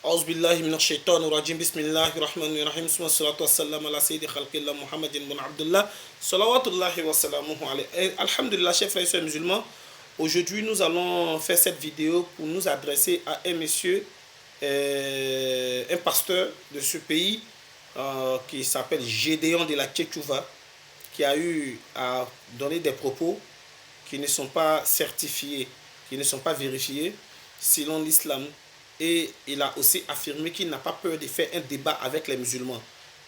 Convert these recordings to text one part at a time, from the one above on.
أعوذ بالله من الشيطان الرجيم بسم الله الرحمن الرحيم ثم الصلاة والسلام على سيد خلق الله محمد بن عبد الله صلوات الله وسلامه عليه. Alhamdulillah, chers frères et sœurs musulmans, aujourd'hui nous allons faire cette vidéo pour nous adresser à un monsieur, un pasteur de ce pays qui s'appelle Gédéon de la Tchétchouva, qui a eu à donner des propos qui ne sont pas certifiés, qui ne sont pas vérifiés selon l'islam. Et il a aussi affirmé qu'il n'a pas peur de faire un débat avec les musulmans.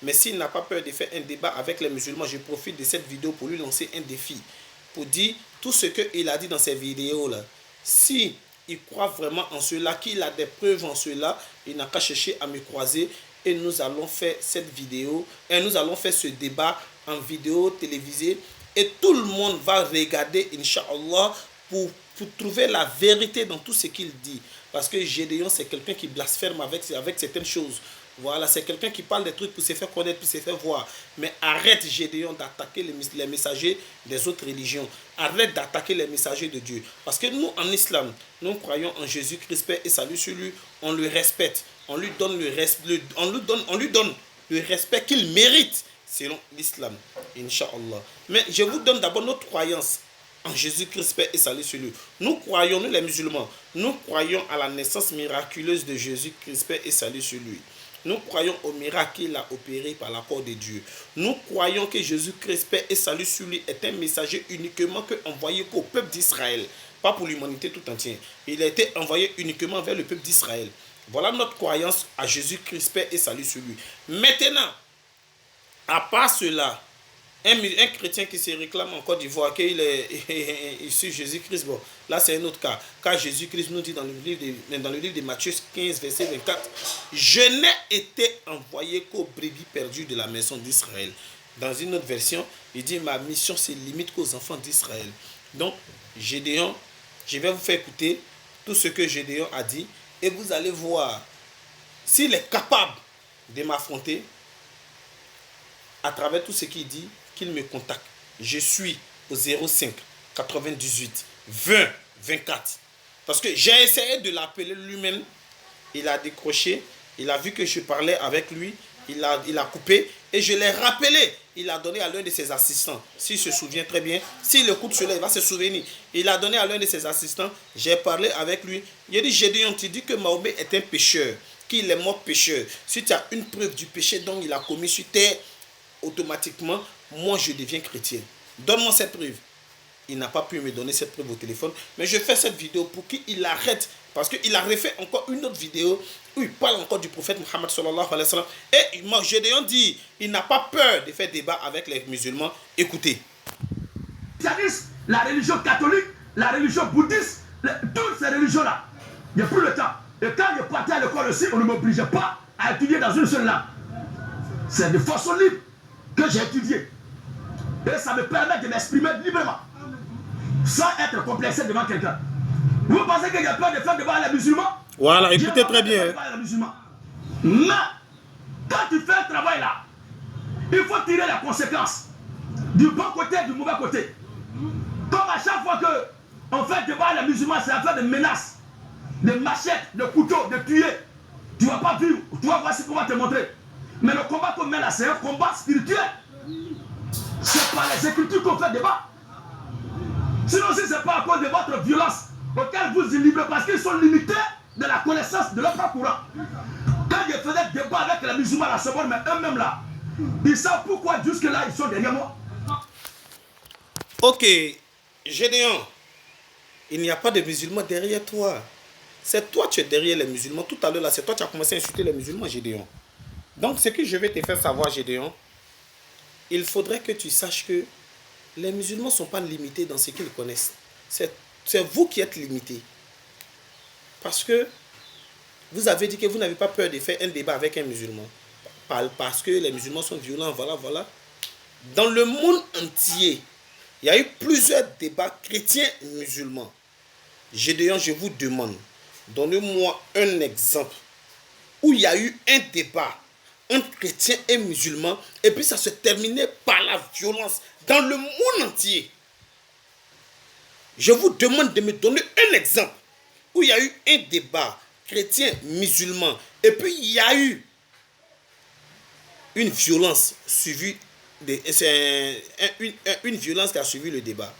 Mais s'il n'a pas peur de faire un débat avec les musulmans, je profite de cette vidéo pour lui lancer un défi. Pour dire tout ce qu'il a dit dans ces vidéos-là. Si il croit vraiment en cela, qu'il a des preuves en cela, il n'a qu'à chercher à me croiser. Et nous allons faire cette vidéo, et nous allons faire ce débat en vidéo télévisée. Et tout le monde va regarder, Inch'Allah, pour trouver la vérité dans tout ce qu'il dit. Parce que Gédéon, c'est quelqu'un qui blasphème avec certaines choses. Voilà, c'est quelqu'un qui parle des trucs pour se faire connaître, pour se faire voir. Mais arrête, Gédéon, d'attaquer les messagers des autres religions. Arrête d'attaquer les messagers de Dieu. Parce que nous, en islam, nous croyons en Jésus-Christ, paix et salut sur lui. On le respecte. On lui donne le respect qu'il mérite selon l'islam. Inch'Allah. Mais je vous donne d'abord notre croyance en Jésus-Christ, paix et salut sur lui. Nous croyons, nous les musulmans, nous croyons à la naissance miraculeuse de Jésus-Christ, paix et salut sur lui. Nous croyons au miracle qu'il a opéré par l'accord de Dieu. Nous croyons que Jésus-Christ, paix et salut sur lui, est un messager uniquement envoyé au peuple d'Israël, pas pour l'humanité tout entière. Il a été envoyé uniquement vers le peuple d'Israël. Voilà notre croyance à Jésus-Christ, paix et salut sur lui. Maintenant, à part cela, un chrétien qui se réclame en Côte d'Ivoire qu'il est issu de Jésus-Christ, bon, là c'est un autre cas. Car Jésus-Christ nous dit dans le livre de Matthieu 15, verset 24, « Je n'ai été envoyé qu'aux brebis perdues de la maison d'Israël. » Dans une autre version, il dit « Ma mission se limite qu'aux enfants d'Israël. » Donc, Gédéon, je vais vous faire écouter tout ce que Gédéon a dit et vous allez voir s'il est capable de m'affronter à travers tout ce qu'il dit, qu'il me contacte. Je suis au 05 98 20 24. Parce que j'ai essayé de l'appeler lui-même. Il a décroché. Il a vu que je parlais avec lui. Il a coupé. Et je l'ai rappelé. Il a donné à l'un de ses assistants. S'il se souvient très bien. S'il écoute cela, il va se souvenir. Il a donné à l'un de ses assistants. J'ai parlé avec lui. Il a dit, Gédéon, tu dis que Mahomet est un pécheur. Qu'il est mort pécheur. Si tu as une preuve du péché dont il a commis sur terre, automatiquement, moi je deviens chrétien. Donne-moi cette preuve. Il n'a pas pu me donner cette preuve au téléphone, mais je fais cette vidéo pour qu'il arrête, parce qu'il a refait encore une autre vidéo où il parle encore du prophète Mohammed sallallahu alayhi wa sallam. Et moi, Gédéon dit, il n'a pas peur de faire débat avec les musulmans. Écoutez. La religion catholique, la religion bouddhiste, toutes ces religions-là, il n'y a plus le temps. Et quand je partais à l'école aussi, on ne m'obligeait pas à étudier dans une seule langue. C'est de façon libre que j'ai étudié. Et ça me permet de m'exprimer librement, sans être complexé devant quelqu'un. Vous pensez qu'il y a peur de faire débat à les musulmans? Voilà, écoutez très bien. Mais, quand tu fais un travail là, il faut tirer les conséquences du bon côté et du mauvais côté. Comme à chaque fois qu'on fait débat à les musulmans, c'est affaire de menaces, de machettes, de couteaux, de tuer. Tu ne vas pas vivre, tu vas voir ce qu'on va te montrer. Mais le combat qu'on met là, c'est un combat spirituel. C'est par les écritures qu'on fait débat. Sinon, si ce n'est pas à cause de votre violence, auquel vous y livrez, parce qu'ils sont limités de la connaissance de leur propre courant. Quand je faisais débat avec les musulmans à la seconde, mais eux-mêmes là, ils savent pourquoi jusque-là, ils sont derrière moi. Ok, Gédéon, il n'y a pas de musulmans derrière toi. C'est toi qui es derrière les musulmans. Tout à l'heure, là, c'est toi qui as commencé à insulter les musulmans, Gédéon. Donc, ce que je vais te faire savoir, Gédéon, il faudrait que tu saches que les musulmans ne sont pas limités dans ce qu'ils connaissent. C'est vous qui êtes limités. Parce que vous avez dit que vous n'avez pas peur de faire un débat avec un musulman. Parce que les musulmans sont violents, voilà, voilà. Dans le monde entier, il y a eu plusieurs débats chrétiens et musulmans. Gédéon, je vous demande, donnez-moi un exemple où il y a eu un débat entre chrétiens et musulmans, et puis ça se terminait par la violence dans le monde entier. Je vous demande de me donner un exemple où il y a eu un débat chrétien, musulman, Et puis, il y a eu une violence suivie, une violence qui a suivi le débat.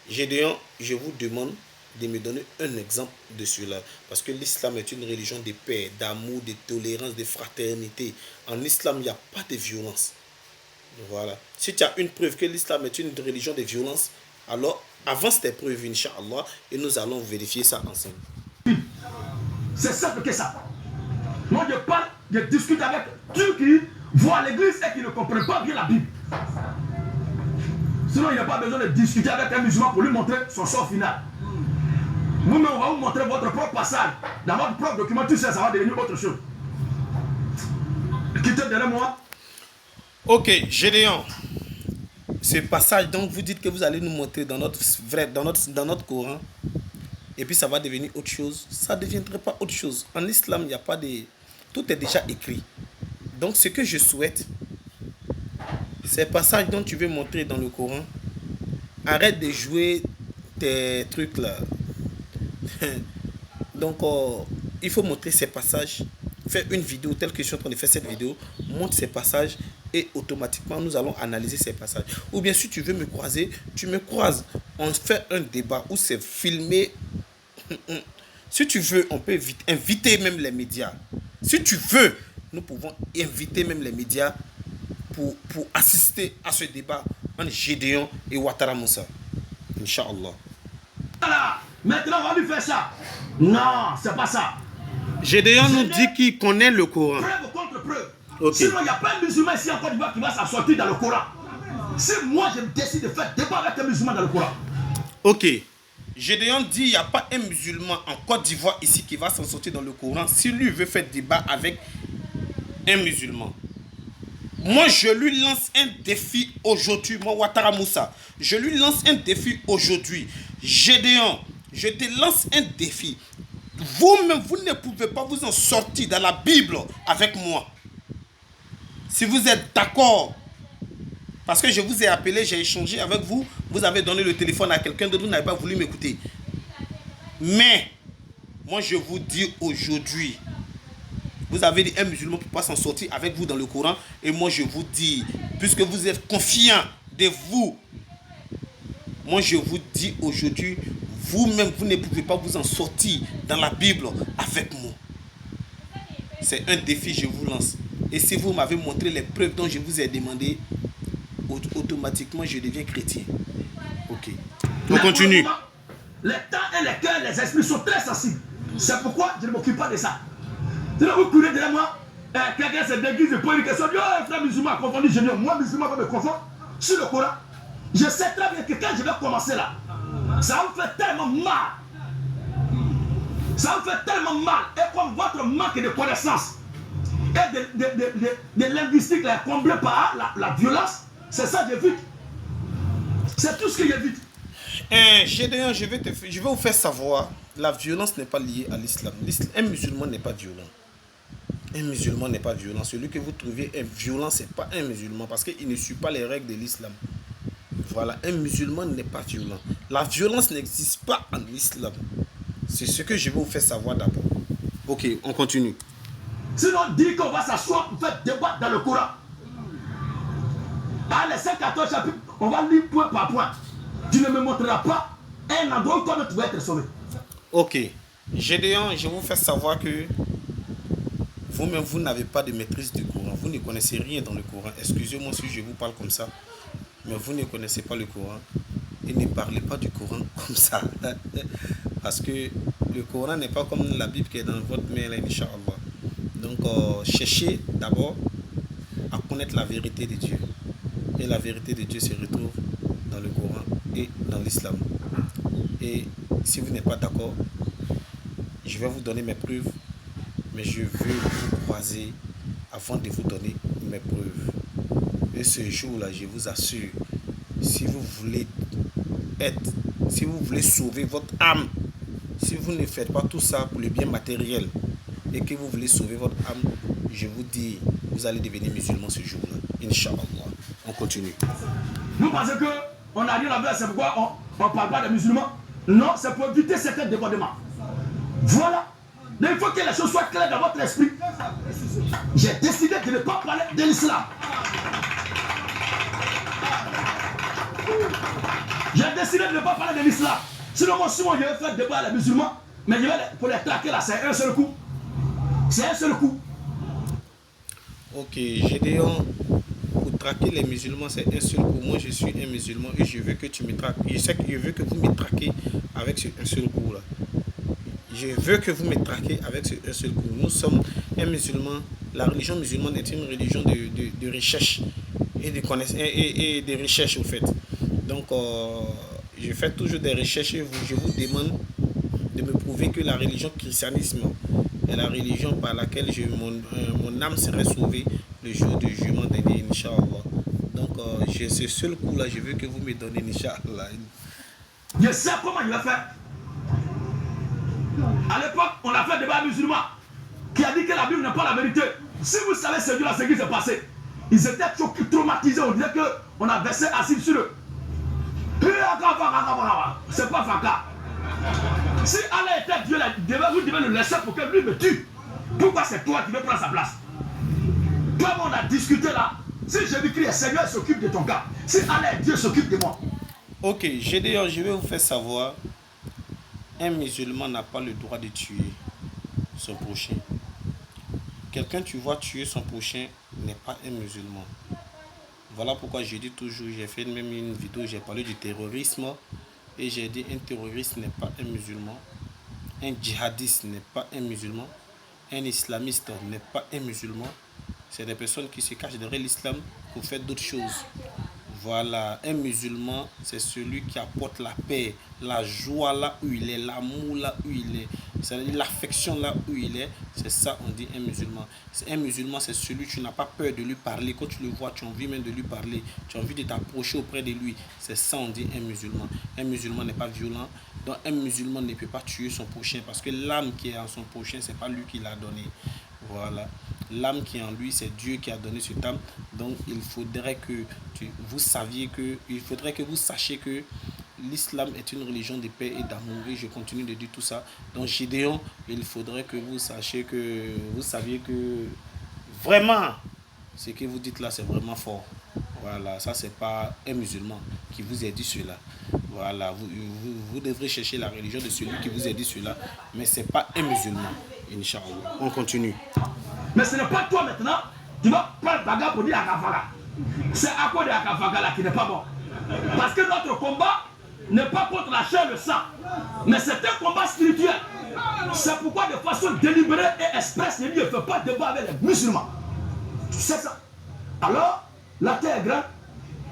Gédéon, je vous demande de me donner un exemple de cela. Parce que l'islam est une religion de paix, d'amour, de tolérance, de fraternité. En islam, il n'y a pas de violence. Voilà. Si tu as une preuve que l'islam est une religion de violence, alors avance tes preuves, Inch'Allah, et nous allons vérifier ça ensemble. C'est simple que ça. Moi, je parle, je discute avec ceux qui voient l'église et qui ne comprennent pas bien la Bible. Sinon, il n'y a pas besoin de discuter avec un musulman pour lui montrer son sort final. Nous-mêmes, on va vous montrer votre propre passage. Dans votre propre document, tout ça, ça va devenir autre chose. Quittez derrière moi. Ok, Gédéon. Ce passage, donc, vous dites que vous allez nous montrer dans notre Coran. Et puis ça va devenir autre chose. Ça ne deviendrait pas autre chose. En islam, il n'y a pas de... Tout est déjà écrit. Donc ce que je souhaite, ces passages dont tu veux montrer dans le Coran, arrête de jouer tes trucs là. Donc il faut montrer ces passages. Faire une vidéo telle que je suis en train de faire cette vidéo. Montre ces passages et automatiquement nous allons analyser ces passages. Ou bien si tu veux me croiser, tu me croises. On fait un débat où c'est filmé. Si tu veux, on peut inviter même les médias. Si tu veux, nous pouvons inviter même les médias pour assister à ce débat entre Gédéon et Ouattara Moussa. Inch'Allah. Voilà. Maintenant, on va lui faire ça. Non, c'est pas ça. Gédéon nous dit qu'il connaît le Coran. Preuve contre preuve. Okay. Sinon, il n'y a pas un musulman ici en Côte d'Ivoire qui va s'assortir dans le Coran. Si moi, je décide de faire débat avec un musulman dans le Coran. Ok. Gédéon dit qu'il n'y a pas un musulman en Côte d'Ivoire ici qui va s'en sortir dans le Coran si lui veut faire débat avec un musulman. Moi, je lui lance un défi aujourd'hui. Moi, Ouattara Moussa, je lui lance un défi aujourd'hui. Gédéon, je te lance un défi. Vous-même, vous ne pouvez pas vous en sortir dans la Bible avec moi. Si vous êtes d'accord, parce que je vous ai appelé, j'ai échangé avec vous, vous avez donné le téléphone à quelqu'un d'autre, vous n'avez pas voulu m'écouter. Mais, moi je vous dis aujourd'hui, vous avez dit un musulman ne peut pas s'en sortir avec vous dans le Coran, et moi je vous dis, puisque vous êtes confiant de vous, moi je vous dis aujourd'hui, vous-même vous ne pouvez pas vous en sortir dans la Bible avec moi. C'est un défi que je vous lance. Et si vous m'avez montré les preuves dont je vous ai demandé, automatiquement je deviens chrétien. Ok. On continue. Les temps et les cœurs, les esprits sont très sensibles. C'est pourquoi je ne m'occupe pas de ça. Sinon vous courez derrière moi, quelqu'un se déguise et pose une question, oh frère musulman a confondu génial, moi musulman va me confondre sur le Coran. Je sais très bien que quand je vais commencer là, ça va me faire tellement mal. Ça me fait tellement mal. Et comme votre manque de connaissances et de linguistique là, comblé par la violence, c'est ça que j'évite. C'est tout ce que j'évite. Gédéon, je vais vous faire savoir, la violence n'est pas liée à l'islam. Un musulman n'est pas violent. Un musulman n'est pas violent. Celui que vous trouvez violent, ce n'est pas un musulman parce qu'il ne suit pas les règles de l'islam. Voilà, un musulman n'est pas violent. La violence n'existe pas en islam. C'est ce que je vais vous faire savoir d'abord. Ok, on continue. Sinon, dit qu'on va s'asseoir pour faire débattre dans le Coran. Dans les 5-14 chapitres, on va lire point par point. Tu ne me montreras pas un endroit où toi tu vas être sauvé. Ok. Gédéon, je vais vous faire savoir que vous-même, vous n'avez pas de maîtrise du Coran. Vous ne connaissez rien dans le Coran. Excusez-moi si je vous parle comme ça. Mais vous ne connaissez pas le Coran. Et ne parlez pas du Coran comme ça. Parce que le Coran n'est pas comme la Bible qui est dans votre main, Inch'Allah. Donc, cherchez d'abord à connaître la vérité de Dieu. Et la vérité de Dieu se retrouve dans le Coran et dans l'islam. Et si vous n'êtes pas d'accord, je vais vous donner mes preuves. Mais je veux vous croiser avant de vous donner mes preuves. Et ce jour-là, je vous assure, si vous voulez sauver votre âme, si vous ne faites pas tout ça pour le bien matériel et que vous voulez sauver votre âme, je vous dis, vous allez devenir musulman ce jour-là. Inch'Allah. On continue. Vous pensez qu'on n'a rien à faire, c'est pourquoi on ne parle pas des musulmans? Non, c'est pour éviter certains débordements. Voilà. Donc il faut que les choses soient claires dans votre esprit. J'ai décidé de ne pas parler de l'islam. J'ai décidé de ne pas parler de l'islam. Sinon, moi, souvent, je vais faire débat à les musulmans, mais je vais pour les traquer là, c'est un seul coup. C'est un seul coup. Ok, Gédéon, pour traquer les musulmans, c'est un seul coup. Moi, je suis un musulman et je veux que tu me traques. Je sais que je veux que vous me traquez avec ce un seul coup là. Je veux que vous me traquez avec ce un seul coup. Nous sommes un musulman. La religion musulmane est une religion de recherche et de connaissance et de recherche au fait. Donc, je fais toujours des recherches et je vous demande de me prouver que la religion christianisme est la religion par laquelle mon âme serait sauvée le jour du jugement dernier, Inch'Allah. Donc, j'ai ce seul coup-là, je veux que vous me donnez, Inch'Allah. Je sais comment il va faire. À l'époque, on a fait un débat musulman qui a dit que la Bible n'est pas la vérité. Si vous savez ce jour-là, ce qui s'est passé, ils étaient traumatisés. On disait qu'on a versé acide sur eux. C'est pas Faka. Si Allah était Dieu, vous devez le laisser pour que lui me tue. Pourquoi c'est toi qui veux prendre sa place? Comme on a discuté là, si Jésus-Christ est Seigneur, il s'occupe de ton cas. Si Allah est Dieu, s'occupe de moi. Ok, Gédéon, je vais vous faire savoir, un musulman n'a pas le droit de tuer son prochain. Quelqu'un tu vois tuer son prochain n'est pas un musulman. Voilà pourquoi je dis toujours, j'ai fait même une vidéo, j'ai parlé du terrorisme et j'ai dit un terroriste n'est pas un musulman, un djihadiste n'est pas un musulman, un islamiste n'est pas un musulman. C'est des personnes qui se cachent derrière l'islam pour faire d'autres choses. Voilà, un musulman, c'est celui qui apporte la paix, la joie là où il est, l'amour là où il est, c'est-à-dire l'affection là où il est. C'est ça, on dit un musulman. Un musulman, c'est celui, tu n'as pas peur de lui parler. Quand tu le vois, tu as envie même de lui parler. Tu as envie de t'approcher auprès de lui. C'est ça, on dit un musulman. Un musulman n'est pas violent. Donc, un musulman ne peut pas tuer son prochain parce que l'âme qui est en son prochain, ce n'est pas lui qui l'a donné. Voilà. L'âme qui est en lui, c'est Dieu qui a donné cette âme. Donc, il faudrait que vous sachiez que l'islam est une religion de paix et d'amour. Et je continue de dire tout ça. Donc, Gédéon, il faudrait que vous sachiez que vous saviez que vraiment, ce que vous dites là, c'est vraiment fort. Voilà, ça, c'est pas un musulman qui vous a dit cela. Voilà, vous devrez chercher la religion de celui qui vous a dit cela, mais c'est pas un musulman. Inch'Allah. On continue. Mais ce n'est pas toi maintenant, tu vas prendre bagarre pour dire Akafaka. C'est à quoi de Akafaka là qui n'est pas bon. Parce que notre combat n'est pas contre la chair et le sang, mais c'est un combat spirituel. C'est pourquoi de façon délibérée et expresse, il ne fait pas de débat avec les musulmans. C'est ça. Alors, la terre est grande,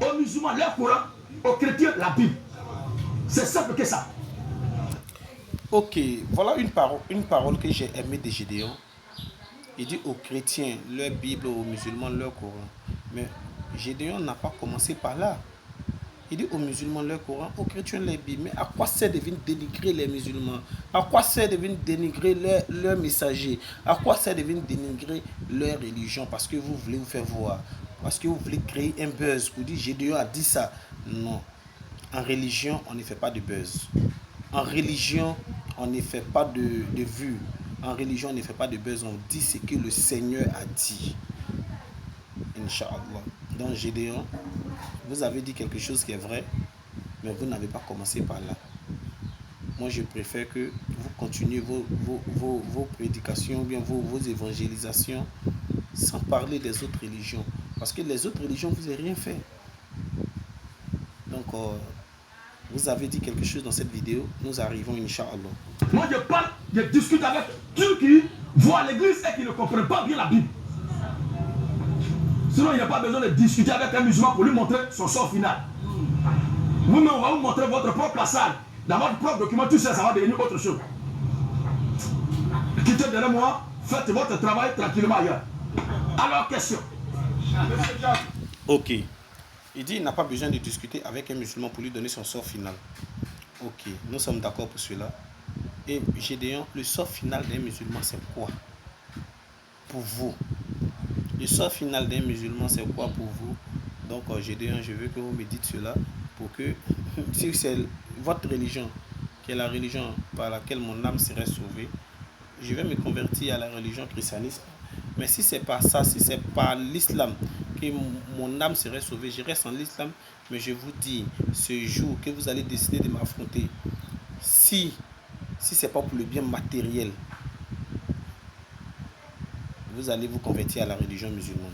aux musulmans, leur Coran, aux chrétiens, la Bible. C'est simple que ça. Ok, voilà une parole que j'ai aimée de Gédéon. Il dit aux chrétiens leur Bible, aux musulmans leur Coran. Mais Gédéon n'a pas commencé par là. Il dit aux musulmans leur Coran, aux chrétiens leur Bible. Mais à quoi sert de venir dénigrer les musulmans? À quoi sert de venir dénigrer leurs messagers? À quoi sert de venir dénigrer leur religion? Parce que vous voulez vous faire voir. Parce que vous voulez créer un buzz. Vous dites Gédéon a dit ça. Non. En religion, on ne fait pas de buzz. En religion, on ne fait pas de vues. En religion, on ne fait pas de buzz. On dit ce que le Seigneur a dit. Inch'Allah. Donc, Gédéon, vous avez dit quelque chose qui est vrai, mais vous n'avez pas commencé par là. Moi, je préfère que vous continuez vos prédications, ou bien vos évangélisations, sans parler des autres religions. Parce que les autres religions, vous n'avez rien fait. Donc, vous avez dit quelque chose dans cette vidéo. Nous arrivons, Inch'Allah. Moi, je parle, je discute avec ceux qui voient l'église et qui ne comprennent pas bien la Bible. Sinon, il n'y a pas besoin de discuter avec un musulman pour lui montrer son sort final. Vous-même, on va vous montrer votre propre passage. Dans votre propre document, tout ça, ça va devenir autre chose. Quittez derrière moi, faites votre travail tranquillement ailleurs. Alors, question. Ok. Il dit qu'il n'a pas besoin de discuter avec un musulman pour lui donner son sort final. Ok, nous sommes d'accord pour cela. Et Gédéon, le sort final d'un musulman, c'est quoi pour vous? Le sort final d'un musulman, c'est quoi pour vous? Donc, Gédéon, je veux que vous me dites cela pour que, si c'est votre religion, qui est la religion par laquelle mon âme serait sauvée, je vais me convertir à la religion christianisme. Mais si c'est pas ça, si c'est pas l'islam que mon âme serait sauvée, je reste en l'islam. Mais je vous dis, ce jour que vous allez décider de m'affronter, si c'est pas pour le bien matériel, vous allez vous convertir à la religion musulmane.